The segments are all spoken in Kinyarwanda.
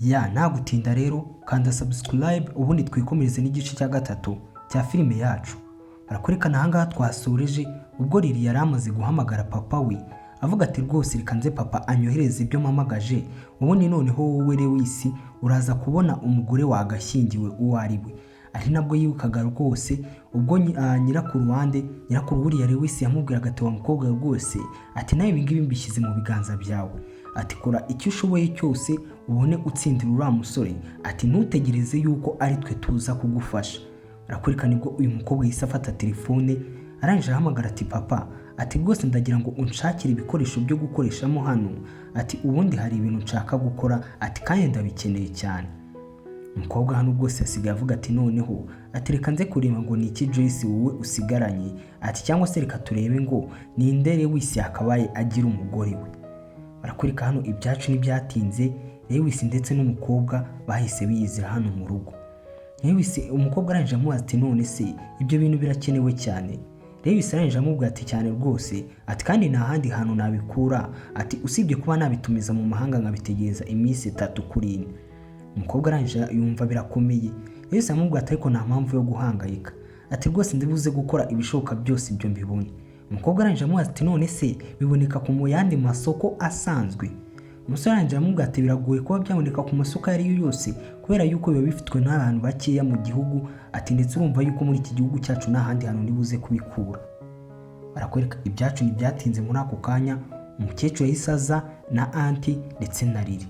nta gutinda rero kanda subscribe ubundi twikomereze n'igice cya gatatu cya filime yacu. Barakwerekana ahangaha twasoreje ubwo Lily yari amaze guhamagara papa we avuga ati rwose reka nze papa anyohereze ibyo mpamagaje, ubundi noneho wowe Lewis uraza kubona umugore wagashyingiwe uwo ari we. Ari nabwo yibukaga rwose ubwo nyirakuru buriya Lewis yamubwiraga ati wa mukobwa rwose ati nawe ibingibi mbishyize mu biganza byawe, ati kora icyo ushoboye cyose ubone utsindira uriya musore, ati ntutegereze yuko ari twe tuza kugufasha. Barakwerekana nibwo uyu mukobwa yahise afata telefone arangije ahamagara ati papa ati rwose ndagira ngo unshakire ibikoresho byo gukoreshamo hano, ati ubundi hari ibintu nshaka gukora, ati kandi ndabikeneye cyane. Umukobwa hano rwose yasigaye avuga ati noneho ati reka nze kureba ngo ni iki Joyce wowe usigaranye, ati cyangwa se reka turebe ngo ninde Lewis yakabaye agira umugore we. Barakwereka hano ibyacu n'ibyatinze Lewis ndetse n'umukobwa bahise biyizira hano mu rugo. Lewis umukobwa arangije amubaza ati none se ibyo bintu birakenewe cyane. Lewis arangije amubwira ati cyane rwose, ati kandi nta handi hantu nabikura, ati usibye kuba nabitumiza mu mahanga nkabitegereza iminsi 3 kuri 4. Umukobwa arangije yumva birakomeye. Lewis amubwira ati ariko nta mpamvu yo guhangayika, ati rwose ndibuze gukora ibishoboka byose ibyo mbibone. Umukobwa arangije amubaza ati none se biboneka ku yandi masoko asanzwe. Umusore arangije amubwira ati biragoye kuba byaboneka ku masoko ari yo yose kubera yuko biba bifitwe n'abantu bakeya mu gihugu, ati ndetse urumva yuko muri iki gihugu cyacu nta handi hantu ndibuze kubikura. Barakwereka ibyacu n'ibyatinze muri ako kanya umukecuru yahise aza na anti ndetse na Lily.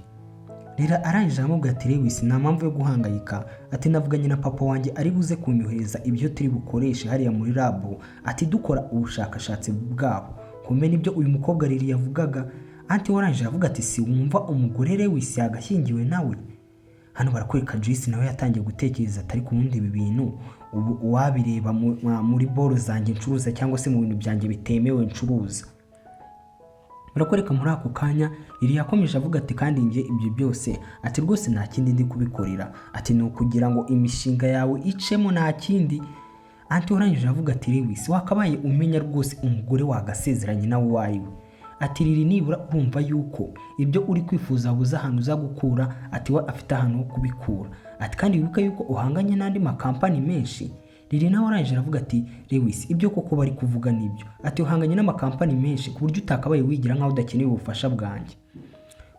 Lily arangije amubwira ati Lewis nta mpamvu yo guhangayika, ati navuganye na papa wanjye ari buze kunyohereza ibyo turi bukoreshe hariya muri lab, ati dukora ubushakashatsi bwabo. Kumenya ibyo uyu mukobwa Lily yavugaga, anti warangije avuga ati si wumva umugore Lewis yagashyingiwe nawe. Hano barakwereka Joyce nawe yatangiye gutekereza atari ku bundi ibi bintu ubu wabireba muri boro zanjye ncuruza cyangwa se mu bintu byanjye bitemewe ncuruza. Barakwereka muri ako kanya Lily yakomeje avuga ati kandi nge ibyo byose ati rwose nta kindi ndi kubikorera, ati ni ukugira ngo imishinga yawe icemo nta kindi. Anti warangije avuga ati Lewis wakabaye umenya rwose umugore wagasezeranye nawe wayiwe, ati Lily nibura urumva yuko ibyo uri kwifuza buza ahantu uza gukura, ati we afite ahantu ho kubikura, ati kandi wibuka yuko uhanganye n'andi makampani menshi. Lily nawe arangije avuga ati Lewis ibyo koko bari kuvuga nibyo, ati uhanganye n'amakampani menshi ku buryo utakabaye wigira nkaho udakeneye ubufasha bwanjye.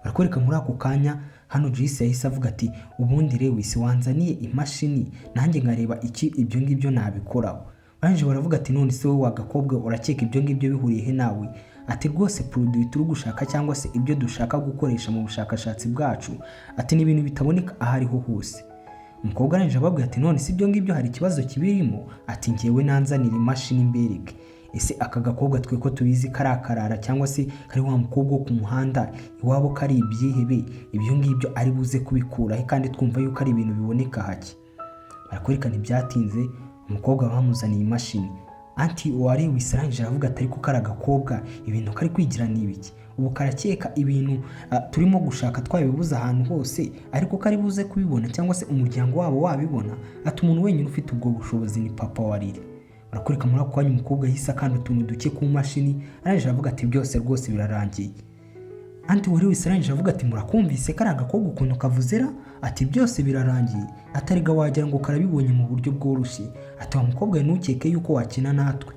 Barakwereka muri ako kanya hano Joyce yahise avuga ati ubundi Lewis wanzaniye imashini nanjye nkareba iki ibyo ngibyo nabikoraho. Barangije baravuga ati none se wowe wagakobwa urakeka ibyo ngibyo bihuriye he nawe, ati rwose produit turi gushaka cyangwa se ibyo dushaka gukoresha mu bushakashatsi bwacu, ati ni ibintu bitaboneka ahariho hose. Umukobwa arangije ababwira ati none si ibyo ngibyo hari ikibazo kibirimo, ati ngewe nanzanira imashini mbereke. Ese aka gakobwa twe ko tubizi karakarara cyangwa se kari wa mukobwa wo ku muhanda iwabo kari ibyihebe, ibyo ngibyo ari buze kubikura kandi twumva yuko ari ibintu biboneka hake. Barakwerekana ibyatinze umukobwa bamuzaniye imashini. Anti wari wisarangije avuga ati ariko kara gakobwa ibintu kari kwigira n'ibiki, ubu karakeka ibintu turimo gushaka twabibuza ahantu hose ariko kari buze kubibona cyangwa se umuryango wabo wabibona, ati umuntu wenyine ufite ubwo bushobozi ni papa wa Lily. Barakwereka muri ako kanya umukobwa yahise akanda utuntu duke ku mashini arangije avuga ati byose rwose birarangiye. Anti wari wisarangije avuga ati murakumvise kari agakobwa ukuntu kavuzera, ati byose birarangiye, atariga wagira ngo karabibonye mu buryo bworoshye, ati wa mukobwa ntukeke yuko wakina natwe.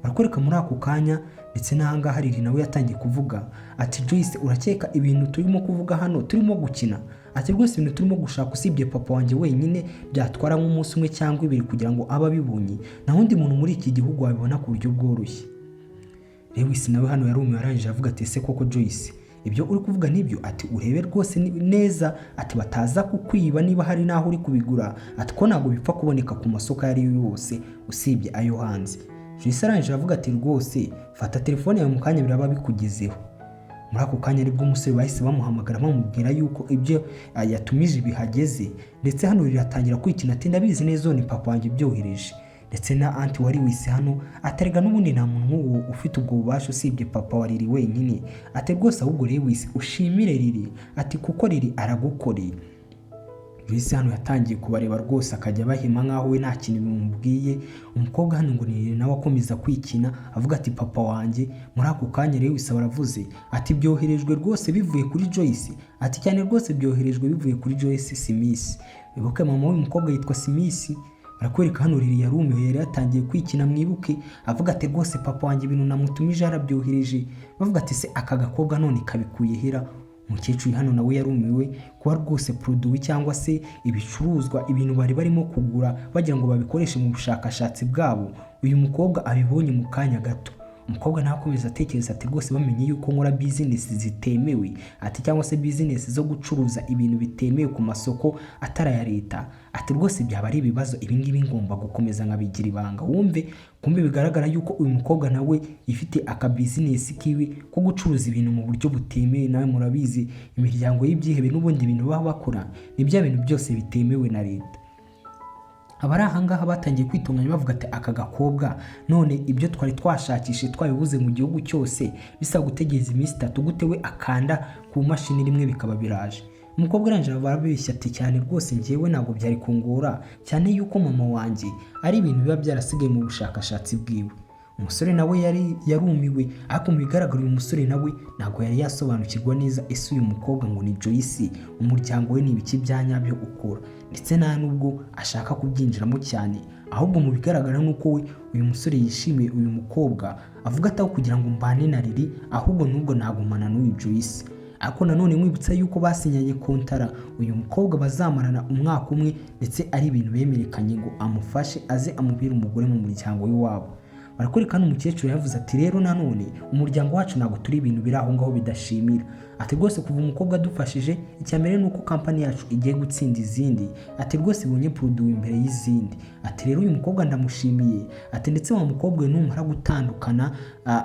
Barakwereka muri ako kanya ndetse n'ahangaha Lily nawe yatangiye kuvuga ati Joyce urakeka ibintu turimo kuvuga hano turimo gukina, ati rwose ibintu turimo gushaka usibye papa wanjye wenyine byatwara nk'umunsi umwe cyangwa 2 kugira ngo aba bibonye, nta wundi muntu muri iki gihugu wabibona ku buryo bworoshye. Lewis nawe hano yarumiwe arangije avuga ati ese koko Joyce ibyo uri kuvuga nibyo, ati urebe rwose neza, ati bataza kukwiba niba hari naho uri kubigura, ati ko ntabwo bipfa kuboneka ku masoko ari yo yose usibye ayo hanze. Joyce arangije avuga ati rwose fata telefone yawe mu kanya biraba bikugezeho. Muri ako kanya aribwo umusore bahise bamuhamagara bamubwira yuko ibyo yatumije bihageze, ndetse hano riratangira kwikina ati ndabizi neza ni papa wanjye byohereje. Ndetse na anti wari wise hano atarega n'ubundi nta muntu nk'uwo ufite ubwo bubasha usibye papa wa Lily wenyine, ati rwose ahubwo Lewis ushimire Lily, ati kuko Lily aragukoreye. Joyce hano yatangiye kubareba rwose akajya bahima nkaho we nta kintu bimubwiye. Umukobwa hano ngo ni nawe akomeza kwikina avuga ati papa wanjye. Muri ako kanya Lewis baravuze ati byoherejwe rwose bivuye kuri Joyce, ati cyane rwose byoherejwe bivuye kuri Joyce Smith. Wibuke mama w'uyu mukobwa yitwa Smith. Barakwereka hano Lily yarumiwe, yari yatangiye kwikina mwibuke avuga ati rwose papa wanjye ibintu namutumije arabyohereje. Bavuga ati se aka gakobwa none kabikuye hera. Umukecuru hano nawe yarumiwe kuba rwose produit cyangwa se ibicuruzwa ibintu bari barimo kugura bagira ngo babikoreshe mu bushakashatsi bwabo uyu mukobwa abibonye mu kanya gato. Umukobwa nawe akomeza atekereza ati rwose bamenye yuko nkora business zitemewe, ati cyangwa se business zo gucuruza ibintu bitemewe ku masoko atara ya leta, ati rwose byaba ari ibibazo ibingibi ngomba gukomeza nkabigira ibanga. Wumve kumbe bigaragara yuko uyu mukobwa nawe ifite aka business kiwe ko gucuruza ibintu mu buryo butemewe. Nawe murabizi imiryango y'ibyihebe n'ubundi bintu baba bakora ni bya bintu byose bitemewe na leta. Abari ahangaha batangiye kwitunganya bavuga ati aka gakobwa none ibyo twari twashakishe twabibuze mu gihugu cyose bisa gutegereza iminsi 3 gute we akanda ku mashini rimwe bikaba biraje. Umukobwa aranje barabeshya ati cyane rwose njyewe ntabwo byari kungora cyane yuko mama wanjye ari ibintu biba byarasigaye mu bushakashatsi bwiwe. Umusore nawe yari yarumiwe ariko mu bigaragara uyu musore nawe ntabwo yari yasobanukirwa neza ese uyu mukobwa ngo ni Joyce umuryango we ni ibiki byanyabyo ukora, ndetse nta nubwo ashaka kubyinjiramo cyane, ahubwo mu bigaragara nuko we uyu musore yishimiye uyu mukobwa avuga ataho kugira ngo mbane na Lily ahubwo nubwo nagumana n'uyu Joyce. Ariko nanone mwibutsa yuko basinyanye kontara uyu mukobwa bazamarana umwaka umwe ndetse ari ibintu bemerekanye ngo amufashe aze amubire umugore mu muryango w'iwabo. Barakwereka umukecuru yavuze ati rero nanone umuryango wacu ntabwo turi ibintu biri aho ngaho bidashimira, ati rwose kuva umukobwa dufashije icyambere nuko company yacu igiye gutsinda izindi, ati rwose ibonye produit imbere y'izindi, ati rero uyu mukobwa ndamushimiye, ati ndetse wa mukobwa numara gutandukana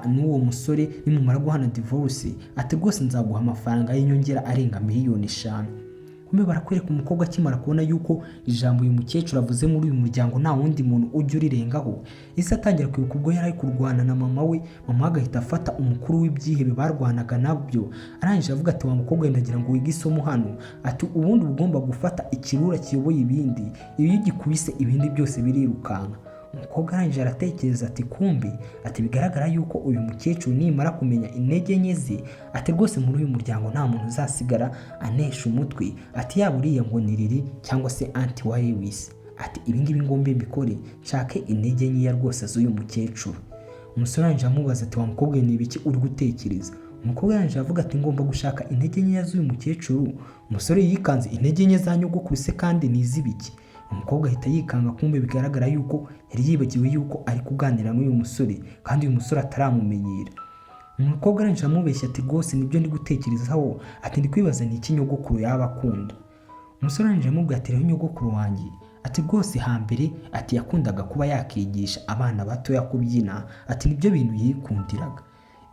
n'uwo musore nimumara guhana divorce, ati rwose nzaguha amafaranga y'inyongera arenga miliyoni 5. Kumbe barakwereka umukobwa akimara kubona yuko ijambo uyu mukecuru avuze muri uyu muryango nta wundi muntu ujya urirengaho, ise atangira kwibuka ubwo yari ari kurwana na mama we, mama agahita afata umukuru w'ibyihebe barwanaga nabyo, arangije avuga ati wa mukobwa ndagira ngo wige isomo hano, ati ubundi ugomba gufata ikirura kiyoboye ibindi, iyo ugikubise ibindi byose birirukanka. Umukobwa arangije aratekereza ati kumbe ati bigaragara yuko uyu mukecuru nimara kumenya intege nke ze, ati rwose muri uyu muryango nta muntu uzasigara anesha umutwe, ati yaba uriya ngo ni Lily cyangwa se anti wa Lewis, ati ibingibi ngombe mbikore nshake intege nke rwose z'uyu mukecuru. Umusore arangije amubaza ati wa mukobwa ni ibiki uri gutekereza? Umukobwa arangije avuga ati ngomba gushaka intege nke z'uyu mukecuru. Umusore yikanze intege nke za nyogokuru se kandi ni izibiki? Umukobwa ahita yikanga kumbe bigaragara yuko yari yibagiwe yuko ari kuganira n'uyu musore kandi uyu musore ataramumenyera. Umukobwa arangije amubeshya ati rwose nibyo ndi gutekerezaho, ati ndi kwibaza ni iki nyogokuru yaba akunda. Umusore arangije amubwira ati rero nyogokuru wanjye ati rwose hambere ati yakundaga kuba yakigisha abana batoya kubyina, ati nibyo bintu yikundiraga.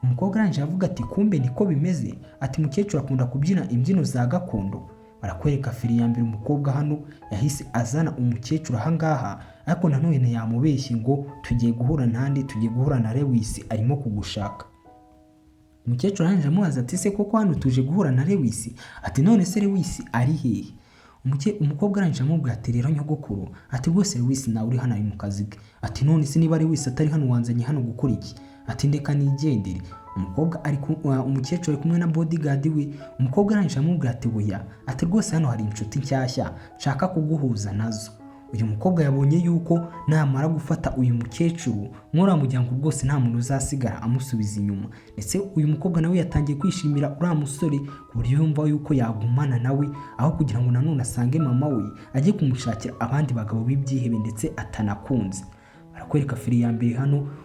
Umukobwa arangije avuga ati kumbe niko bimeze, ati mukecuru akunda kubyina imbyino za gakondo. Barakwereka fili ya mbere umukobwa hano yahise azana umukecuru ahangaha, ariko nanone yamubeshye ngo tugiye guhura nandi, tugiye guhura na Lewis arimo kugushaka. Umukecuru arangije amubaza ati se koko hano tuje guhura na Lewis? Ati none se Lewis ari hehe? Umukobwa arangije amubwira ati rero nyogokuru ati rwose Lewis nawe uri hano ari mu kazi ke, ati none se niba Lewis atari hano wanzanye hano gukora iki? Ati ndeka nigendere. Umukecuru ari kumwe na bodyguard we. Umukobwa arangije amubwira ati oya, ati rwose hano hari inshuti nshyashya nshaka kuguhuza nazo. Uyu mukobwa yabonye yuko namara gufata uyu mukecuru muri muryango rwose nta muntu uzasigara amusubiza inyuma, ndetse uyu mukobwa nawe yatangiye kwishimira uriya musore ku buryo yumva yuko yagumana nawe aho kugira ngo nanone asange mama we ajye kumushakira abandi bagabo b'ibyihebe ndetse atanakunze. Barakwereka fili ya mbere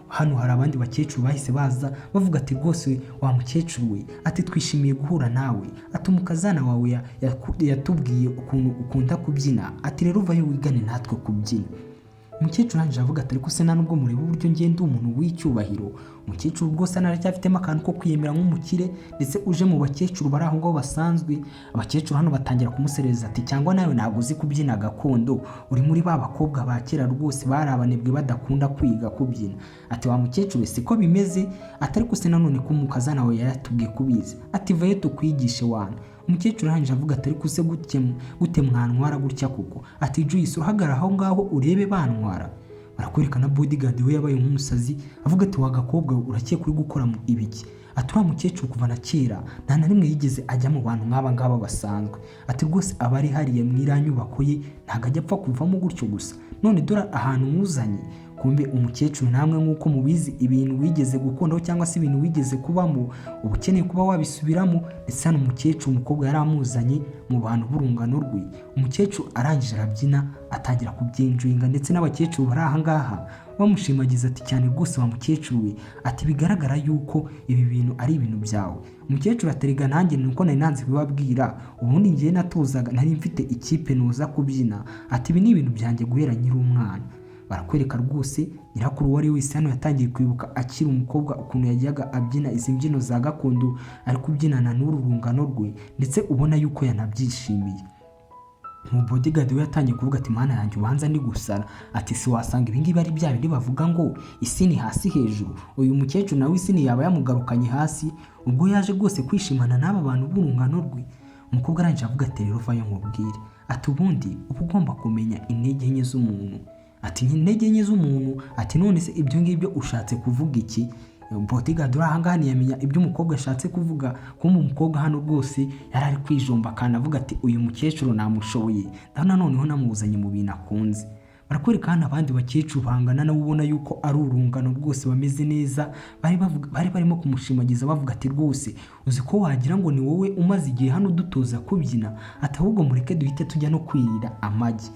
hano hari abandi bakecuru bahise baza bavuga ati rwose wa mukecuru we ati twishimiye guhura nawe, ati umukazana wawe yatubwiye ukuntu ukunda kubyina, ati rero uvayo wigane natwe kubyina. Umukecuru arangije avuga ati ariko se nta nubwo mureba uburyo ngenda umuntu w'icyubahiro. Umukecuru rwose aracyafitemo akantu ko kwiyemera nk'umukire ndetse uje mu bakecuru bari aho ngaho basanzwe. Abakecuru hano batangira kumusereza ati cyangwa nawe ntabwo uzi kubyina gakondo, uri muri ba bakobwa ba kera rwose bari abanebwe badakunda kwiga kubyina. Ati wa mukecuru siko bimeze, atari ko se nanone ko umukazana wawe yatubwiye kubizi, ati vayo tukwigishe wana. umukecuru arangije avuga ati ariko se gute mwantwara gutya kuko, ati Joyce uhagarara aho ngaho urebe bantwara. Barakwerekana bodyguard we yabaye nk'umusazi avuga ati wa gakobwa urakeye kuri gukora mu ibiki, ati uriya mukecuru kuva na kera nta na rimwe yigeze ajya mu bantu nk'aba ngaba basanzwe, ati rwose aba ari hariya mu iriya nyubako ye ntabwo ajya apfa kuvamo gutyo gusa, none dore ahantu muzanye. Kumbe umukecuru namwe nk'uko mubizi ibintu wigeze gukundaho cyangwa se ibintu wigeze kubamo uba ukeneye kuba wabisubiramo, ndetse hano umukecuru umukobwa yari amuzanye mu bantu b'urungano rwe. Umukecuru arangije arabyina atangira kubyinjinga, ndetse n'abakecuru bari aha ngaha bamushimagiza ati cyane rwose wa mukecuru we, ati bigaragara yuko ibi bintu ari ibintu byawe. Umukecuru aterega nanjye nuko nari nanze kubabwira, ubundi ngiye natuzaga nari mfite ikipe nuza kubyina, ati ibi ni ibintu byanjye guhera nkiri umwana. Barakwereka rwose nyirakuru wari wese hano yatangiye kwibuka akiri umukobwa ukuntu yajyaga abyina izi mbyino za gakondo ari kubyinana n'uru rungano rwe, ndetse ubona yuko yanabyishimiye. Mu bodyguard we yatangiye kuvuga ati mana yanjye ubanza ndi gusara, ati si wasanga ibi ngibi ari bya bindi bavuga ngo isi ni hasi hejuru, uyu mukecuru nawe isi ni yaba yamugarukanye hasi ubwo yaje rwose kwishimana n'aba bantu b'urungano rwe. Umukobwa arangije avuga ati rero vayo nkubwire, ati ubundi uba ugomba kumenya intege nke z'umuntu, ati intege nke z'umuntu, ati none se ibyo ngibyo ushatse kuvuga iki? Bodyguard uri aha ngaha ntiyamenya ibyo umukobwa ashatse kuvuga, kuko umukobwa hano rwose yari ari kwijomba akanavuga ati uyu mukecuru namushoboye, ndabona noneho namuzanye mu bintu akunze. Barakwereka hano abandi bakecuru bangana nawe ubona yuko ari urungano rwose bameze neza, bari barimo kumushimagiza bavuga ati rwose uzi ko wagira ngo ni wowe umaze igihe hano dutoza kubyina, ati ahubwo mureke duhite tujya no kwirira amagi.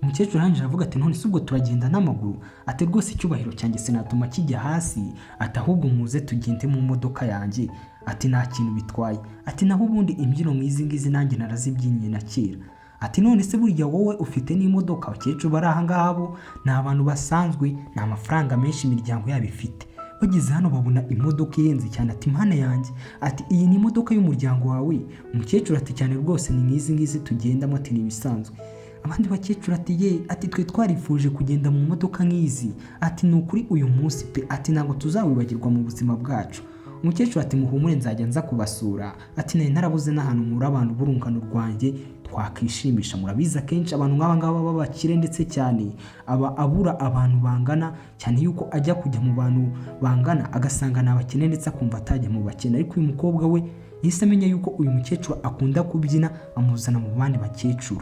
Umukecuru arangije avuga ati none se ubwo turagenda n'amaguru, ati rwose icyubahiro cyanjye sinatuma kijya hasi, ati ahubwo muze tugende mu modoka yanjye, ati nta kintu bitwaye, ati naho ubundi imbyino nk'izi ngizi nanjye narazibyinnye na kera, ati none se burya wowe ufite n'imodoka. Abakecuru bari aha ngaha bo ni abantu basanzwe, ni amafaranga menshi imiryango yabo ifite. Bageze hano babona imodoka ihenze cyane, ati mana yanjye, ati iyi ni imodoka y'umuryango wawe? Umukecuru ati cyane rwose ni nk'izi ngizi tugendamo, ati ni ibisanzwe. Abandi bakecuru ati ye, ati twe twarifuje kugenda mu modoka nk'izi, ati ni ukuri uyu munsi pe, ati ntabwo tuzawibagirwa mu buzima bwacu. Umukecuru ati muhumure nzajya nza kubasura, ati nari narabuze n'ahantu nkura abantu b'urungano rwanjye twakishimisha. Murabizi akenshi abantu nk'aba ngaba b'abakire ndetse cyane aba abura abantu bangana cyane yuko ajya kujya mu bantu bangana agasanga ni abakene ndetse akumva atajya mu bakene, ariko uyu mukobwa we yahise amenya yuko uyu mukecuru akunda kubyina amuzana mu bandi bakecuru.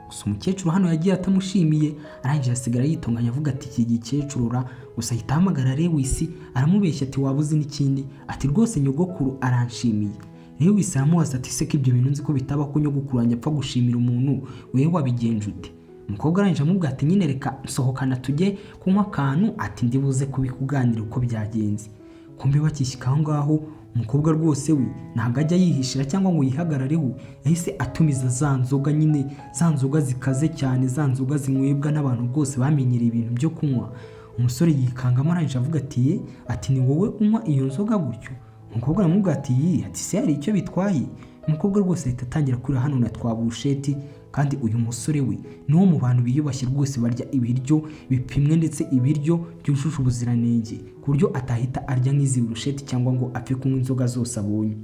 Gusa umukecuru hano yagiye atamushimiye, arangije asigara yitonganya avuga ati iki gikecuru gusa ahita ahamagara Lewis aramubeshya ati waba uzi n'ikindi, ati rwose nyogokuru aranshimiye. Lewis aramubaza ati se ko ibyo bintu nzi ko bitaba ko nyogokuru wanjye apfa gushimira umuntu, wewe wabigenje ute? Umukobwa arangije amubwira ati nyine reka sohokana tujye kunywa akantu, ati ndibuze kubikuganira uko byagenze. Kumbe bakishyika aho ngaho umukobwa rwose we ntabwo ajya yihishira cyangwa ngo yihagarareho, yahise atumiza za nzoga, nyine za nzoga zikaze cyane, za nzoga zinywebwa n'abantu rwose bamenyereye ibintu byo kunywa. Umusore yikangamo arangije avuga ati ye, ati ni wowe unywa iyo nzoga gutyo? Umukobwa aramubwira ati ye, ati se hari icyo bitwaye? Umukobwa rwose ahita atangira kurira hano na twa burusheti, kandi uyu musore we ni wo mu bantu biyubashye rwose barya ibiryo bipimwe ndetse ibiryo byujuje ubuziranenge ku buryo atahita arya nk'izi burusheti cyangwa ngo apfe kunywa inzoga zose abonye.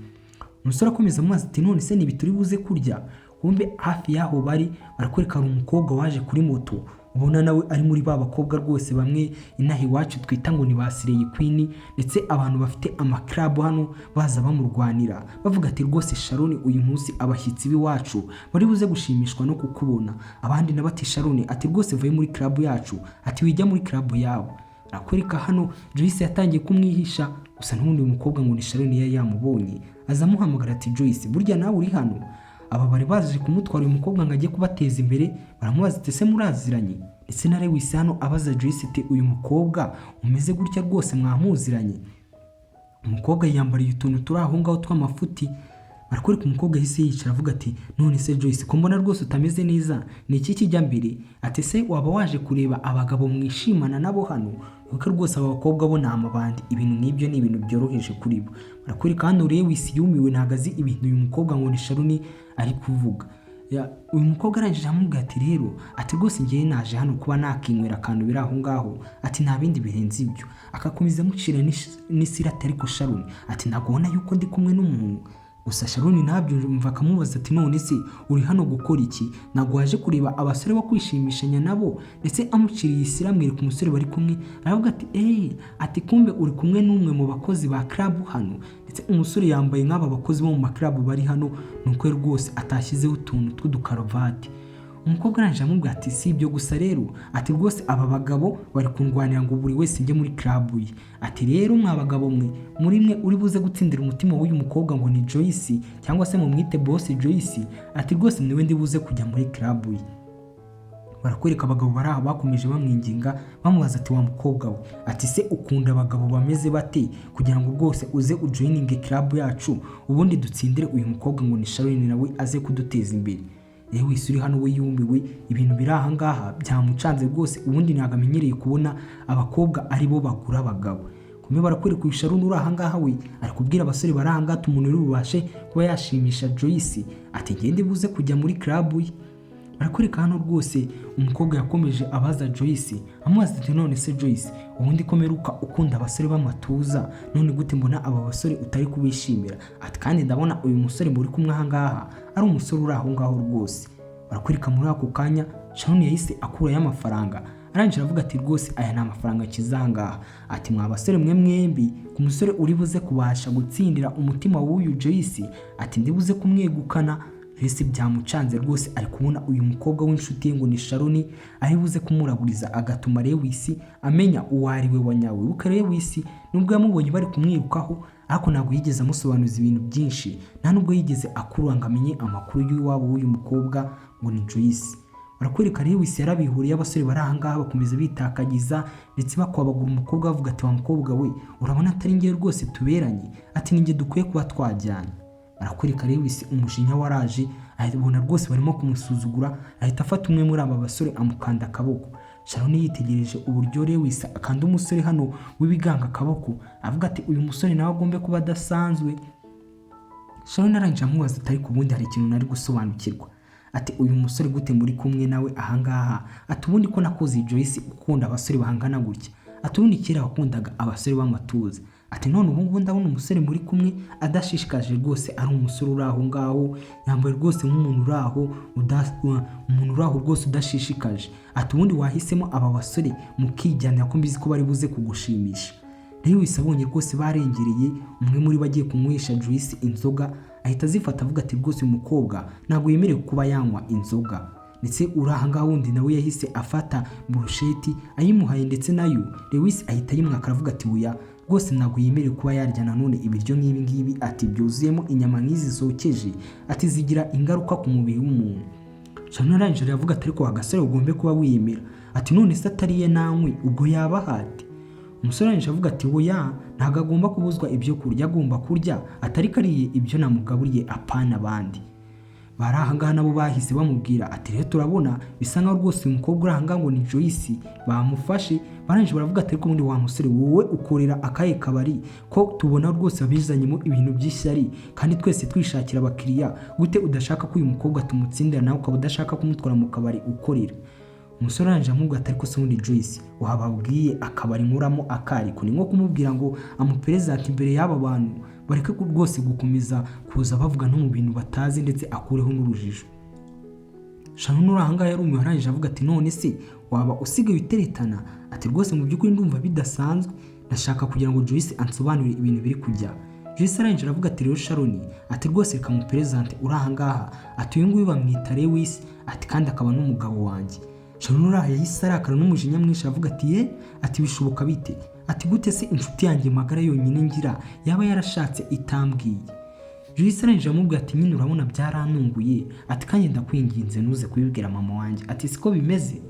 Umusore akomeza amazi ati none se nibi turi buze kurya? Kumbe hafi yaho barakwereka umukobwa waje kuri moto, ubona nawe ari muri ba bakobwa rwose bamwe inaha iwacu twita ngo ni ba Slay Queen, ndetse abantu bafite amaklabu hano baza bamurwanira bavuga ati rwose Sharon uyu munsi abashyitsi b'iwacu bari buze gushimishwa no kukubona. Abandi nabati Sharon ati rwose vaye muri club yacu, ati wijya muri club yabo. Arakwereka hano Joyce yatangiye kumwihisha, gusa n'undi mukobwa ngo ni Sharon yamubonye aza amuhamagara ati Joyce burya nawe uri hano? Aba bari baje kumutwara uyu mukobwa ngo ajye kubateza imbere, baramubaza ati se muraziranye? Ndetse na Lewis hano abaza Joyce ati uyu mukobwa umeze gutya rwose mwamuziranye? Umukobwa yambariye utuntu turi aho ngaho tw'amafuti. Barakwereka umukobwa yahise yicara avuga ati none se Joyce ko mbona rwose utameze neza, ni iki kijya mbere? Ati se waba waje kureba abagabo mwishimana nabo hano? Kuko rwose aba bakobwa bo ni amabandi, ibintu nk'ibyo ni ibintu byoroheje kuri bo. Barakwereka hano Lewis yumiwe ntabwo azi ibintu uyu mukobwa ngo ni Sharon ari kuvuga. Uyu mukobwa arangije amubwira ati rero, ati rwose ngiye naje hano kuba nakinywera akantu biri aho ngaho, ati nta bindi birenze ibyo. Akakomeza amucira n'isirata ariko Sharon ati ntabwo ubona yuko ndi kumwe n'umuntu? gusa Sharon ntabyumva akamubaza ati none se uri hano gukora iki? Ntabwo waje kureba abasore bo kwishimishanya nabo? Ndetse amuciriye isira amwereka umusore bari kumwe, aravuga ati ati kumbe uri kumwe n'umwe mu bakozi ba club hano. Ndetse umusore yambaye nk'aba bakozi bo mu maklabu bari hano, nuko rwose atashyizeho utuntu tw'udukaruvati. Umukobwa arangije amubwira ati si ibyo gusa rero, ati rwose aba bagabo bari kundwanira ngo buri wese njye muri club ye. Ati rero mwa bagabo mwe, muri mwe uri buze gutsindira umutima w'uyu mukobwa ngo ni Joyce cyangwa se mu mwite boss Joyce, ati rwose niwe ndi buze kujya muri club ye. Barakwereka abagabo bari aho bakomeje bamwinginga bamubaza ati wa mukobwa we, ati se ukunda abagabo bameze bate kugira ngo rwose uze ujoininge club yacu ubundi dutsindire uyu mukobwa ngo ni Sharon nawe aze kuduteza imbere. Yewe uri hano we yumiwe, ibintu biri aha ngaha byamucanze rwose, ubundi ntago amenyereye kubona abakobwa ari bo bagura abagabo. Kumwe barakwereka uyu Sharon uri aha ngaha we ari kubwira abasore bari aha ngaha umuntu uri bubashe kuba yashimisha Joyce, ati ngende buze kujya muri club ye. Barakwereka hano rwose umukobwa yakomeje abaza Joyce, amubaza ati none se Joyce, ubundi komeruka ukunda abasore b'amatuza, none gute mbona aba basore utari kubishimira? Ati kandi ndabona uyu musore muri kumwe aha ngaha ari umusore uri aho ngaho rwose. Barakwereka muri ako kanya Sharon yahise akurayo amafaranga, arangije aravuga ati rwose aya ni amafaranga kizangaha, ati mwa basore mwe mwembi ku musore uri buze kubasha gutsindira umutima w'uyu Joyce, ati ndi buze kumwegukana. Ese byamucanze rwose, ari kubona uyu mukobwa w'inshuti ye ngo ni Sharon ari buze kumuraguriza agatuma Lewis amenya uwo ari we wanyawe. Uko Lewis nubwo yamubonye bari kumwirukaho, ariko ntabwo yigeze amusobanuza ibintu byinshi, nta nubwo yigeze akuranga amenye amakuru y'uwabo w'uyu mukobwa ngo ni Joyce. Barakwereka Lewis yarabihuriye, abasore bari aha ngaha bakomeza bitakagiza ndetse bakwabagura umukobwa bavuga ati wa mukobwa we, urabona atari ngiye rwose tuberanye, ati ninjye dukwiye kuba twajyana. Barakwereka Lewis umujinya waraje, ahita rwose barimo kumusuzugura, ahita afata umwe muri aba basore amukanda akaboko. Sharon yitegereje uburyo Lewis akanda umusore hano w'ibiganga akaboko, avuga ati uyu musore nawe agombe kuba adasanzwe. Sharon arangije amubaza ati ariko ubundi hari ikintu nari gusobanukirwa, ati uyu musore gute muri kumwe nawe aha ngaha? Ati ubundi ko nakoze Joyce ukunda abasore bahangana gutya, ati ubundi kera wakundaga abasore b'amatuza, ati none ubu ndabona umusore muri kumwe adashishikaje rwose, ari umusore uri aho ngaho yambaye rwose nk'umuntu uri aho rwose udashishikaje, ati ubundi wahisemo aba basore mukijyanira ko mbizi ko bari buze kugushimisha. Lewis abonye rwose barengereye, umwe muri bagiye kunywesha Joyce inzoga, ahita azifata avuga ati rwose uyu mukobwa ntabwo yemerewe kuba yanywa inzoga. Ndetse uri aha ngaha wundi nawe yahise afata burusheti ayimuhaye, ndetse nayo Lewis ahita ayimwaka aravuga ati oya rwose ntabwo yemerewe kuba yarya nanone ibiryo nk'ibi ngibi, ati byuzuyemo inyama nk'izi zokeje, ati zigira ingaruka ku mubiri w'umuntu. Sharon arangije aravuga ati ariko agasore ugombe kuba wiyemera, ati none se atariye nanywe ubwo yaba hati? Umusore arangije avuga ati oya ntabwo agomba kubuzwa ibyo kurya, agomba kurya, atari kariye ibyo namugaburiye apana abandi. Bari aha ngaha nabo bahise bamubwira ati rero turabona bisa nkaho rwose uyu mukobwa uri aha ngaha ngo ni Joyce bamufashe. Barangije baravuga ati ariko ubundi wa musore wowe ukorera akahe kabari ko tubona rwose abizanyemo ibintu by'ishyari kandi twese twishakira abakiriya, gute udashaka ko uyu mukobwa tumutsindira nawe ukaba udashaka kumutwara mu kabari ukorera? Umusore arangije amubwira ati ariko se ubundi Joyce wahababwiye akabari nkuramo akariko? Ni nko kumubwira ngo amuperezante imbere y'aba bantu bareke rwose gukomeza kuza bavuga no mu bintu batazi ndetse akureho n'urujijo. Sharon uri aha ngaha yarumiwe, arangije avuga ati none se waba usigaye uteretana? Ati rwose mu by'ukuri ndumva bidasanzwe, ndashaka kugira ngo Joyce ansobanurire ibintu biri kujya. Joyce arangije aravuga ati rero Sharon, ati rwose reka muperezante uri aha ngaha, ati uyu nguyu bamwita Lewis, ati kandi akaba n'umugabo wanjye. Sharon uri aha yahise arakara n'umujinya mwinshi aravuga ati ati bishoboka bite? Ati gute se inshuti yanjye magara yonyine ngira yaba yarashatse itambwiye? Joyce arangije amubwira ati nyine urabona byarantunguye, ati kandi ndakwinginze ntuze kubibwira mama wanjye, ati siko bimeze.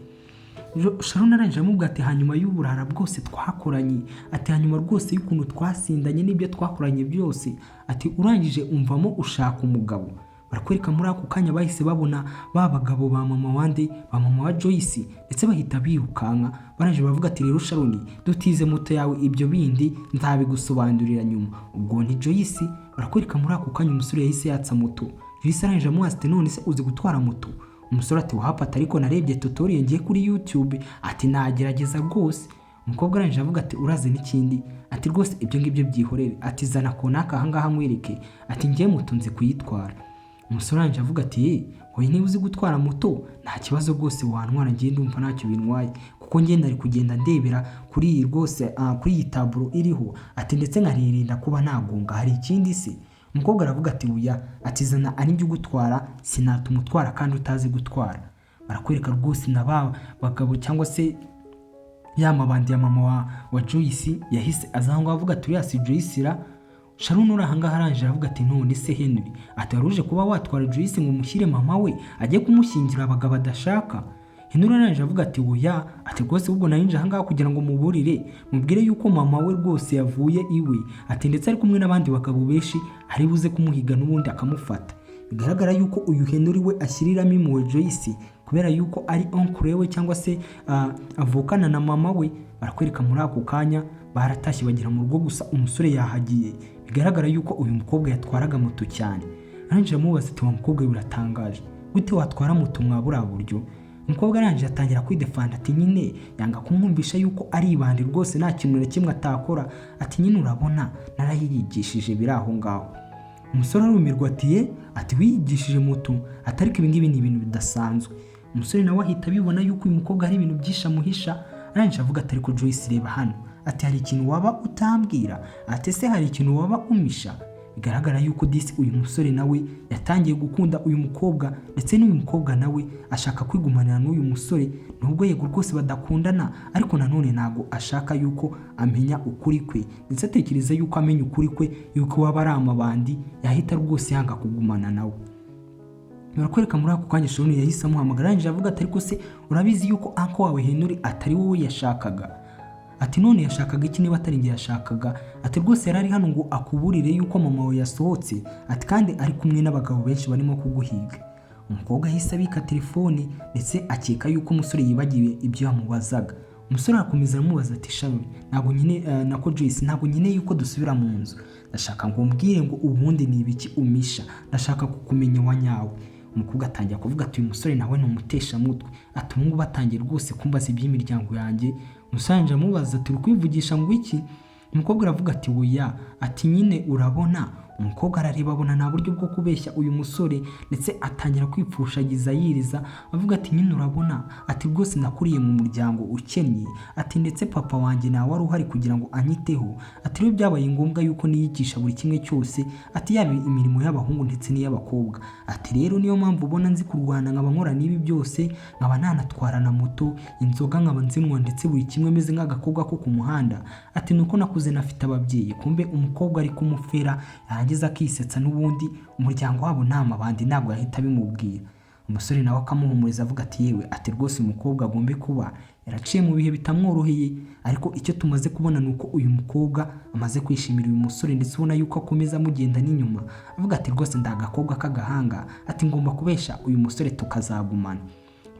Sharon arangije amubwira ati hanyuma y'uburara bwose twakoranye, ati hanyuma rwose y'ukuntu twasindanye n'ibyo twakoranye byose, ati urangije umvamo ushaka umugabo. Barakwereka muri ako kanya bahise babona ba bagabo ba mama wande, ba mama wa Joyce, ndetse bahita birukanka. Barangije bavuga ati rero Sharon dutize moto yawe ibyo bindi nzabigusobanurira nyuma. Ubwo ni Joyce. Barakwereka muri ako kanya umusore yahise yatsa moto. Joyce arangije amubaza ati none se uzi gutwara moto? Umusore ati wahapata ariko narebye tutorial ngiye kuri YouTube, ati nagerageza rwose. umukobwa arangije avuga ati uraze n'ikindi, ati rwose ibyo ngibyo byihorere, ati zana konaka ahangaha nkwereke, ati ngiye moto nzi kuyitwara. Umusore arangije avuga ati wowe niba uzi gutwara moto nta kibazo rwose wantwara, ngiye ndumva ntacyo bintwaye kuko ngiye nari kugenda ndebera kuri iyi rwose kuri iyi taburo iriho, ati ndetse nkaririnda kuba nagonga, hari ikindi se? Umukobwa aravuga ati oya, ati zana ari njye ugutwara, sinatuma utwara kandi utazi gutwara. Barakwereka rwose na ba bagabo cyangwa se ya mabandi ya mama wa Joyce yahise aza ngo avuga ati uriya si Joyce ra. Sharon uri ahangaha arangije avuga ati none se Henry, ati waruje kuba watwara Joyce ngo umushyire mama we ajye kumushyingira abagabo adashaka? Henry arangije avuga ati oya, ati rwose ubwo narinje ahangaha kugira ngo muburire mubwire yuko mama we rwose yavuye iwe, ati ndetse ari kumwe n'abandi bagabo benshi ari buze kumuhiga n'ubundi akamufata. Bigaragara yuko uyu Henry we ashyiriramo impuhwe Joyce kubera yuko ari onkure we cyangwa se avukana na mama we. Barakwereka muri ako kanya baratashye bagera mu rugo, gusa umusore yahagiye. Bigaragara yuko uyu mukobwa yatwaraga moto cyane. Arangije amubaza ati wa mukobwa biratangaje gute watwara moto mwabura buryo? Umukobwa arangije atangira kwidefanda ati nyine yanga kumwumvisha yuko ari ibandi rwose nta kintu na kimwe atakora, ati nyine urabona narayigishije biri aho ngaho. Umusore arumirwa ati wiyigishije moto, atariko ibi ngibi ni ibintu bidasanzwe. Umusore nawe ahita abibona yuko uyu mukobwa hari ibintu byinshi amuhisha. Arangije avuga ati ariko Joyce reba hano, ati hari ikintu waba utambwira, ati se hari ikintu waba umisha? Bigaragara yuko disi uyu musore nawe yatangiye gukunda uyu mukobwa, ndetse n'uyu mukobwa nawe ashaka kwigumanira n'uyu musore, nubwo yego rwose badakundana ariko nanone ntago ashaka yuko amenya ukuri kwe, ndetse atekereza yuko amenya ukuri kwe yuko waba ari amabandi yahita rwose yanga kugumana nawe. Barakwereka muri ako kanya Sharon yahise amuhamagara, arangije avuga ati ariko se urabizi yuko anko wawe Henry atari wowe yashakaga? Ati none yashakaga iki niba atari nge yashakaga? Ati rwose yarari hano ngo akuburire yuko mama we yasohotse, ati kandi ari kumwe n'abagabo benshi barimo kuguhiga. Umukobwa yahise abika telefoni ndetse akeka yuko umusore yibagiwe ibyo yamubazaga. Umusore arakomeza aramubaza ati Sharon, ntabwo nyine nako Joyce, ntabwo nyine yuko dusubira mu nzu, ndashaka ngo umbwire ngo ubundi ni ibiki umisha, ndashaka kukumenya wanyawe. Umukobwa atangira kuvuga ati uyu musore nawe ni umutesha mutwe, ati ubu ngubu atangiye rwose kumbaza iby'imiryango yanjye. Umusanje amubaza ati ukwivugisha ngo iki? Umukobwa aravuga ati oya, ati nyine urabona. Umukobwa arareba abona nta buryo bwo kubeshya uyu musore, ndetse atangira kwipfushagiza yiriza avuga ati nyine urabona, ati rwose nakuriye mu muryango ukennye, ati ndetse papa wanjye nawe wari uhari kugira ngo anyiteho, ati rero byabaye ngombwa yuko niyigisha buri kimwe cyose, ati yaba imirimo y'abahungu ndetse n'iy'abakobwa, ati rero niyo mpamvu ubona nzi kurwana nkaba nkora n'ibi byose, nkaba nanatwara na moto, inzoga nkaba nzinywa ndetse buri kimwe meze nk'agakobwa ko ku muhanda, ati nuko nakuze nafite ababyeyi. Kumbe umukobwa ari kumufera yarangiza akisetsa, n'ubundi umuryango wabo nta mabandi ntabwo yahita bimubwira. Umusore nawe akamuhumuriza avuga ati yewe, ati rwose umukobwa agombe kuba yaraciye mu bihe bitamworoheye, ariko icyo tumaze kubona nuko uyu mukobwa amaze kwishimira uyu musore, ndetse ubona yuko akomeza amugenda n'inyuma, avuga ati rwose ndagakobwa k'agahanga, ati ngomba kubesha uyu musore tukazagumana.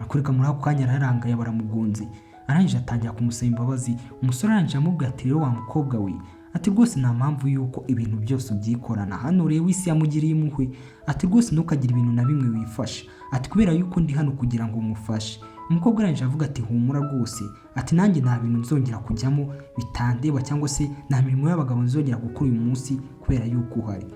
Akurika muri ako kanya ararangaye baramugunze, arangije atangira kumusaba imbabazi. Umusore arangije amubwira ati rero wa mukobwa we, ati rwose nta mpamvu yuko ibintu byose ubyikorana hano, rero isi yamugiriye impuhwe, ati rwose ntukagire ibintu na bimwe wifasha, ati kubera yuko ndi hano kugira ngo umufashe. Umukobwa arangije avuga ati humura rwose, ati nanjye nta bintu nzongera kujyamo bitandeba, cyangwa se nta mirimo y'abagabo nzongera gukora uyu munsi kubera yuko uhari.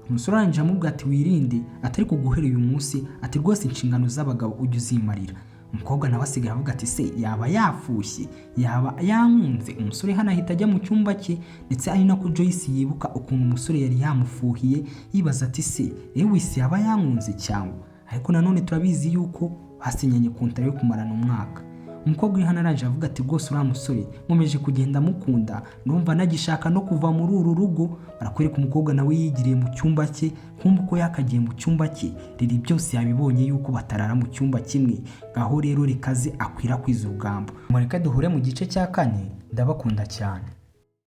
Umusore arangije amubwira ati wirinde, atari kuguhera uyu munsi, ati rwose inshingano z'abagabo ujye uzimarira. Umukobwa nawe asigaye avuga ati se yaba yafushye, yaba yankunze? Umusore hano ahita ajya mu cyumba cye, ndetse ari nako Joyce yibuka ukuntu umusore yari yamufuhiye, yibaza ati se Lewis yaba yankunze cyangwa? Ariko nanone turabizi yuko basinyanye kontara yo kumarana umwaka. Umukobwa uri hano arangije avuga ati rwose uriya musore nkomeje kugenda mukunda, numva nagishaka no kuva muri uru rugo. Barakwereka umukobwa nawe yigiriye mu cyumba cye, kumva uko yakagiye mu cyumba cye, riri byose yabibonye yuko batarara mu cyumba kimwe. Ngaho rero rikaze akwirakwiza urugamba. Mureka duhure mu gice cya 4, ndabakunda cyane.